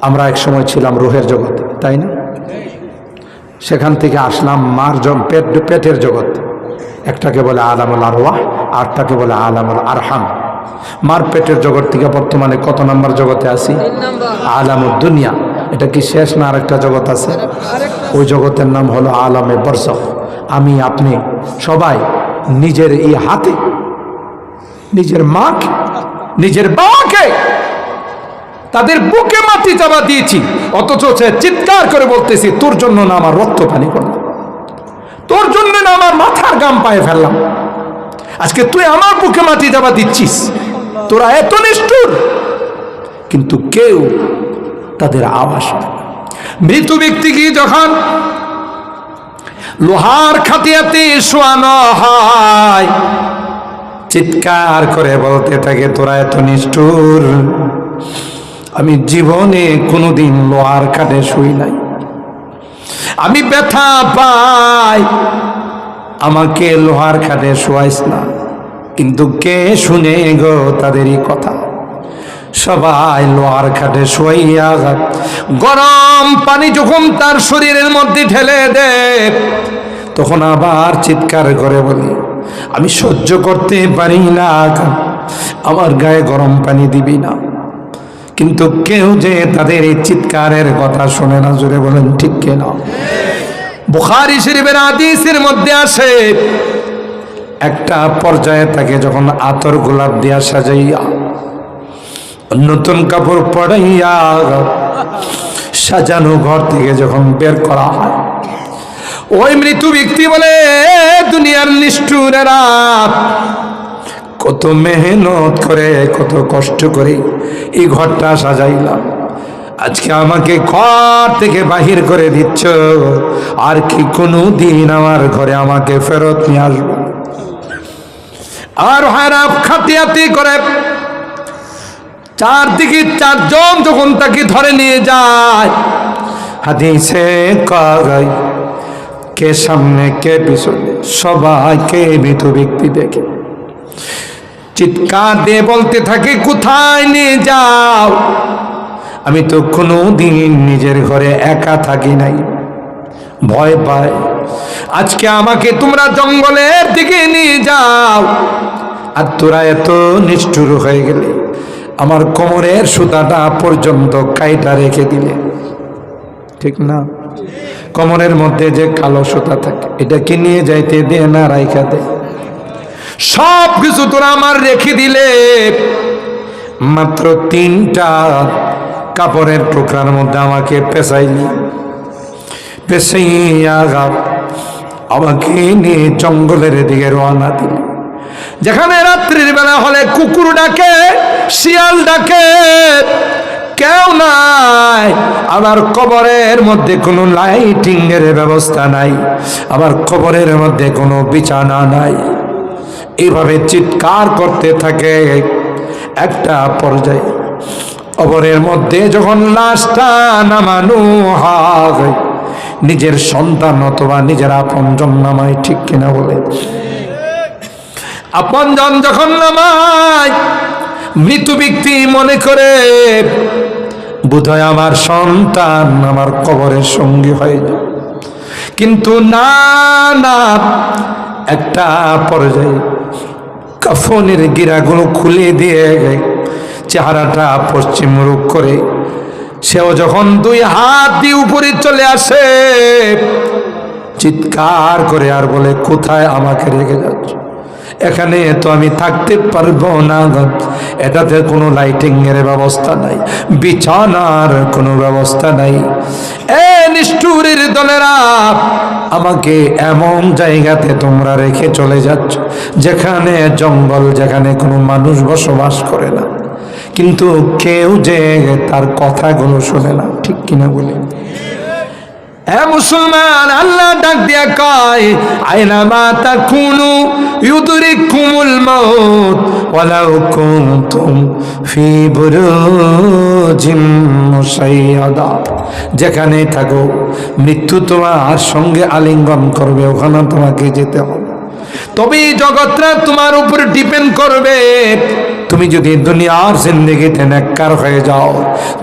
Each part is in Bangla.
আমরা এক সময় ছিলাম রুহের জগতে, তাই না? সেখান থেকে আসলাম মার পেটের জগৎ। একটাকে বলে আলামুল আরওয়াহ, আরটাকে বলে আলামুল আরহাম। মার পেটের জগৎ থেকে বর্তমানে কত নাম্বার জগতে আছি? আলামুদ দুনিয়া। এটা কি শেষ না আরেকটা জগৎ আছে? ওই জগতের নাম হলো আলামে বরজখ। আমি আপনি সবাই নিজের এই হাতে নিজের মাকে, নিজের বাবাকে তাদের বুকে মাটি চাপা দিয়েছি, অথচ সে চিৎকার করে বলতেছি, তোর জন্য না আমার রক্ত পানি করলাম, তোর জন্য না আমার মাথার গাম পায়ে ফেললাম, আজকে তুই আমার বুকে মাটি চাপা দিচ্ছিস। তোরা এত নিষ্ঠুর, কিন্তু কেউ তাদের আওয়াজ। মৃত ব্যক্তিকে যখন লোহার খাটিয়াতে শোয়ানো হয়, চিৎকার করে বলতে থাকে, তোরা এত নিষ্ঠুর, আমি জীবনে কোনোদিন লোহার খাটে শুই নাই, আমি ব্যথা পাই, আমাকে লোহার খাটে শোয়াইস না। কিন্তু কে শুনে গো তাদেরই কথা? সবাই লোহার খাটে শোয়াইয়া গরম পানি যখন তার শরীরের মধ্যে ঢেলে দে, তখন আবার চিৎকার করে বলি, আমি সহ্য করতে পারি না, আমার গায়ে গরম পানি দিবি না। কিন্তু কেউ যে তাদের এই চিৎকারের কথা শোনে না। জোরে বলেন ঠিক কিনা? বুখারী শরীফের হাদিসের মধ্যে আসে, একটা পর্যায়ে তাকে যখন আতর গোলাপ দিয়া সাজাইয়া, নতুন কাপড় পরাইয়া সাজানো ঘর থেকে যখন বের করা হয়, ওই মৃত ব্যক্তি বলে, দুনিয়ার নিষ্ঠুরেরা কত মেহনত করে, কত কষ্ট করে এই ঘরটা সাজাইলাম, আজকে আমাকে ঘর থেকে বাহির করে দিচ্ছ, আর কি কোনো দিন আমার ঘরে আমাকে ফেরত নিয়ে আসবো? আর হারাপ খাতিয়াতি করে চারদিকে চারজন যখন তাকে ধরে নিয়ে যায়, হাদিসে কয় কে সামনে কে পিছনে সবাইকে মৃত ব্যক্তি দেখে চিৎকার দিয়ে বলতে থাকে, কোথায় নিয়ে যাও? আমি তো কোনো দিন নিজের ঘরে একা থাকি নাই, ভয় পায়, আজকে আমাকে তোমরা জঙ্গলের দিকে নিয়ে যাও, আর তোরা এত নিষ্ঠুর হয়ে গেলে, আমার কোমরের সুতাটা পর্যন্ত কাইটা রেখে দিলে, ঠিক না? কোমরের মধ্যে যে কালো সুতা থাকে, এটা কি নিয়ে যাইতে দে না রাইখা দে? সব কিছু তোরা আমার রেখে দিলে, মাত্র 3টা কাপড়ের টুকরার মধ্যে আমাকে পেঁচাইলি, পেঁচাইয়া আমাকে নিয়ে জঙ্গলের দিকে রওনা দিলি, যেখানে রাত্রির বেলা হলে কুকুর ডাকে, শিয়াল ডাকে, কেউ নাই, আবার কবরের মধ্যে কোনো লাইটিং এর ব্যবস্থা নাই, আবার কবরের মধ্যে কোনো বিছানা নাই। এইভাবে চিৎকার করতে থাকে। একটা পর্যায়ে কবরের মধ্যে যখন লাশটা নামানো হয়, নিজের সন্তান অথবা নিজের আপনজন নামায়, ঠিক কিনা বলে? আপনজন যখন নামায়, মৃত ব্যক্তি মনে করে বোধহয় আমার সন্তান আমার কবরের সঙ্গী হয়ে যায়, কিন্তু না না, একটা পর্যায়ে কাফনের গিরাগুলো খুলে দিয়ে চেহারাটা পশ্চিম মুখ করে সেও যখন 2 হাত দিয়ে উপরে চলে আসে, চিৎকার করে আর বলে, কোথায় আমাকে রেখে যাচ্ছ? এখানে তো আমি থাকতে পারবো না, এটাতে কোনো লাইটিং এর ব্যবস্থা নাই, বিছানার কোনো ব্যবস্থা নাই। এ নিষ্ঠুরের দলেরা, আমাকে এমন জায়গাতে তোমরা রেখে চলে যাচ্ছ যেখানে জঙ্গল, যেখানে কোনো মানুষ বসবাস করে না, কিন্তু কেউ যে তার কথাগুলো শোনে না, ঠিক কিনা বলে? এ মুসলমান, আল্লাহ ডাক দিয়া কয়, আইনামা তাকুনু ইউদরিকুমুল মাউত ওয়ালাউ কুনতুম ফি বুরুজিম মুশাইয়াদা। যেখানে থাকো, মৃত্যু তোমার সঙ্গে আলিঙ্গন করবে, ওখানে তোমাকে যেতে হবে। তবে জগৎটা তোমার উপর ডিপেন্ড করবে। তুমি যদি দুনিয়ার জিন্দেগিতে নেককার হয়ে যাও,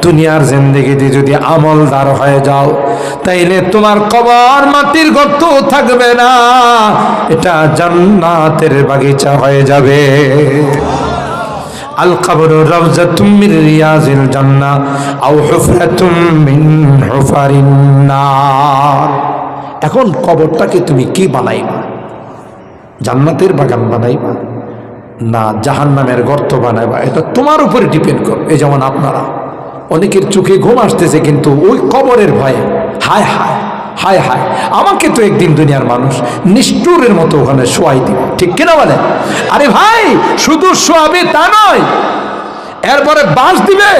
দুনিয়ার জিন্দেগিতে যদি আমলদার হয়ে যাও, তাইলে তোমার কবর মাটির গর্ত থাকবে না, এটা জান্নাতের বাগিচা হয়ে যাবে। আল কবরু রাউযাতুম মিন রিয়াজিল জান্নাহ আও হুফরাতুম মিন হুফারিন নার। এখন কবরটাকে তুমি কি বানাইবা? জান্নাতের বাগান বানাইবা না জাহান্নামের গর্ত বানাইবা? এটা তোমার উপরে ডিপেন্ড করবে। এই যেমন আপনারা অনেকের চোখে ঘুম আসতেছে, কিন্তু ওই কবরের ভয়ে হায় হায় হায় হায়, আমাকে তো একদিন দুনিয়ার মানুষ নিষ্ঠুরের মতো ওখানে শোয়াই দিবে, ঠিক কিনা বলে? আরে ভাই, শুধু শোয়াবে তা নয়, এরপরে বাঁশ দিবে,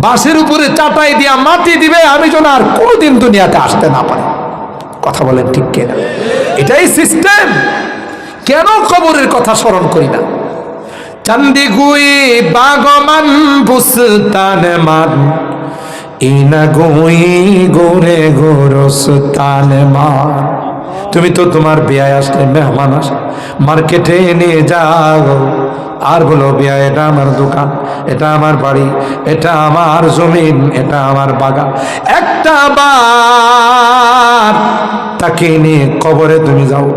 বাঁশের উপরে চাটাই দিয়া মাটি দিবে, আমি যেন আর কোনোদিন দুনিয়াতে আসতে না পারি। কথা বলেন ঠিক কিনা? এটাই সিস্টেম। কেন কবরের কথা স্মরণ করি না? চান্দি গুই বাগমান বুস্তান মান, ইনা গুই গোরে গোরস্তান মান। তুমি তো তোমার বিয়ায় আসলে মেহমান আসে মার্কেটে নিয়ে যাও আর বলো, বিয়া এটা আমার দোকান, এটা আমার বাড়ি, এটা আমার জমিন, এটা আমার বাগান। একটা বার তাকে নিয়ে কবরে তুমি যাও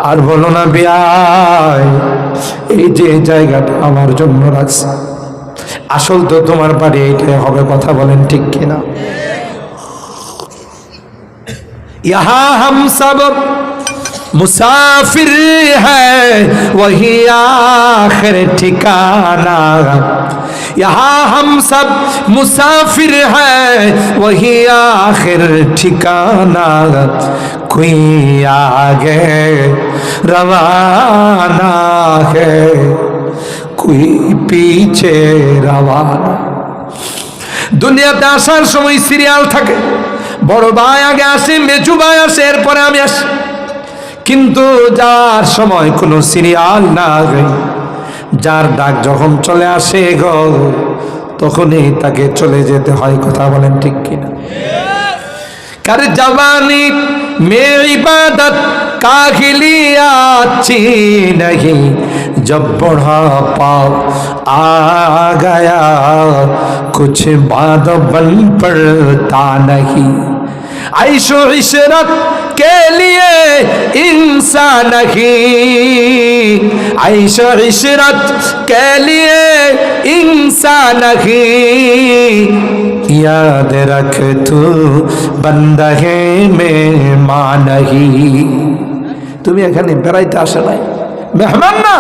আর বলো না, বিয়ায় এই যে জায়গাটা আমার জন্য রাখছে, আসল তো তোমার বাড়ি এইটাই হবে। কথা বলেন ঠিক কিনা? ইহা হাম সব मुसाफिर है वही आखिर ठिकाना, यहाँ हम सब मुसाफिर है वही आखिर ठिकाना, कोई आगे रवाना है कोई पीछे रवाना। দুনিয়াতে আসার সময় সিরিয়াল থাকে, বড় ভাই আগে আসে, মেজু ভাই আসে, এরপরে আমি আসি। কিন্তু যার সময় কোনো সিরিয়াল না, যার ডাক যখন চলে আসে গো, তখনই তাকে চলে যেতে হয়। কথা বলেন ঠিক কিনা? कर जवानी में इबादत काहिली अच्छी नहीं, जब बुढ़ापा आ गया कुछ बात बन पड़ता नहीं। ऐशो इशरत के लिए इंसान नहीं, ऐशो इशरत के लिए इंसान नहीं, याद रख तू बंदा है मेहमान नहीं। তুমি এখানে বেড়াইতে আসে নাই, মেহমান না,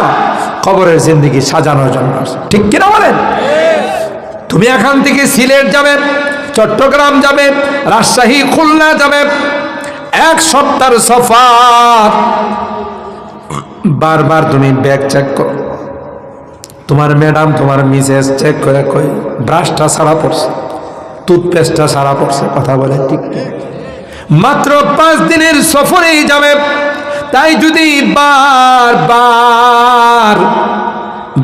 কবরের জিন্দেগি সাজানোর জন্য আসে। ঠিক কিনা বলেন? তুমি এখান থেকে সিলেট যাবে, চট্টগ্রাম যাবে, রাজশাহী, খুলনা যাবে, এক সপ্তাহের সফর। বারবার তুমি ব্যাগ চেক করো, তোমার ম্যাডাম তোমার মিসেস চেক করে কই ব্রাশটা সারা পড়ছে, টুথপেস্টটা সারা পড়ছে। কথা বলে ঠিক? মাত্র 5 দিনের সফরেই যাবে, তাই যদি বারবার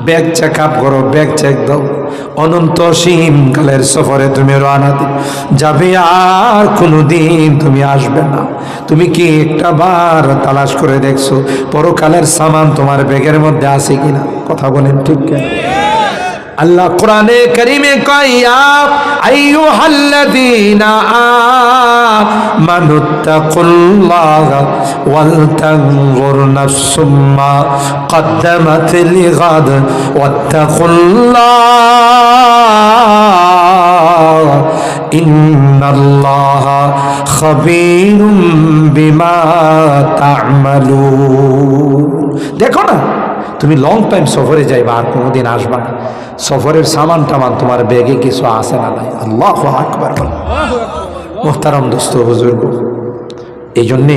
ব্যাগ চেক আপ করো, ব্যাগ চেক দাও, অনন্ত সীমকালের সফরে তুমি রওনা যাবে, আর কোনোদিন তুমি আসবে না। তুমি কি একটা বার তালাশ করে দেখছো পরকালের সামান তোমার ব্যাগের মধ্যে আছে কিনা? কথা বলেন ঠিক কিনা? আল্লাহ কোরআনে কারীমে কয়, ইয়া আইয়ুহাল্লাযীনা আমানুত্তাকুল্লাহা ওয়াল তানজুর নাফসুম মা কদ্দামাত লিগাদ ওয়াত্তাকুল্লাহ ইন্নাল্লাহা খাবীরুম বিমা তা'মালুন। দেখো না, তুমি লং টাইম সফরে যাইবা, আর কোনোদিন আসবা না। সফরের সামান টামান তোমার ব্যাগে কিছু আছে না নাই? আল্লাহু আকবার। মুহতারাম দোস্ত বুজুর্গ, এই জন্যে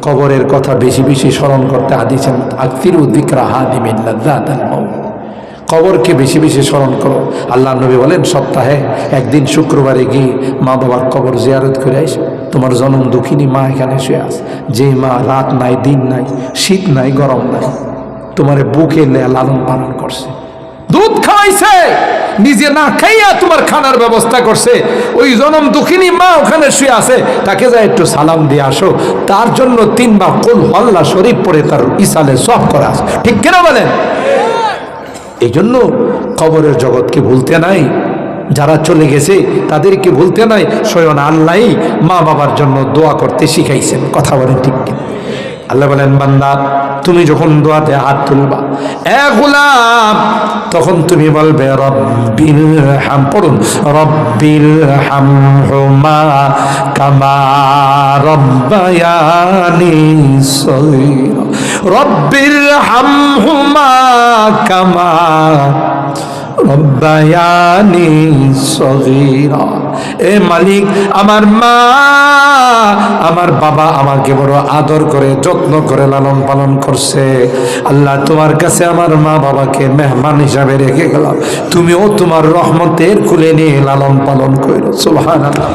কবরের কথা বেশি বেশি স্মরণ করতে হাদিসের আকসিরু যিকরা হাদিমিন লাযাতাল মাউত। কবরকে বেশি বেশি স্মরণ করো। আল্লাহ নবী বলেন, সপ্তাহে একদিন শুক্রবারে গিয়ে মা বাবার কবর জিয়ারত করে আইস। তোমার জনম দুঃখিনী মা এখানে শুয়ে আছে, যে মা রাত নাই, দিন নাই, শীত নাই, গরম নাই, তোমার বুকে লালন পালন করছে, দুধ খাওয়াইছে, নিজে না খাইয়া তোমার খানার ব্যবস্থা করছে। ওই জনম দুঃখিনী মা ওখানে শুয়ে আছে, তাকে যা একটু সালাম দিয়ে আসো। তার জন্য 3 বার কুল আল্লাহ শরীফ পড়ে তার ইসালে সব করা আছে। ঠিক কিনা বলেন? এই জন্য কবরের জগৎকে ভুলতে নাই, যারা চলে গেছে তাদেরকে ভুলতে নাই। স্বয়ং আল্লাহ মা বাবার জন্য দোয়া করতে শিখাইছেন। কথা বলেন ঠিক কিনা? আল্লাহ বলেন, বান্দা তুমি যখন দোয়াতে হাত তুলবা, এ গোলাম, তখন তুমি বলবে রব্বিল হাম, পড়ুন, রব্বিল হামহুমা কামা রব্বায়ানি সগীরা, রব্বিল হামহুমা কামা রব্বায়ানি সগীরা। এ মালিক, আমার মা আমার বাবা আমাকে বড় আদর করে যত্ন করে লালন পালন করছে। আল্লাহ, তোমার কাছে আমার মা বাবাকে মেহমান হিসাবে রেখে গেলাম, তুমিও তোমার রহমতের কুলে নিয়ে লালন পালন করো। সুবহানাল্লাহ।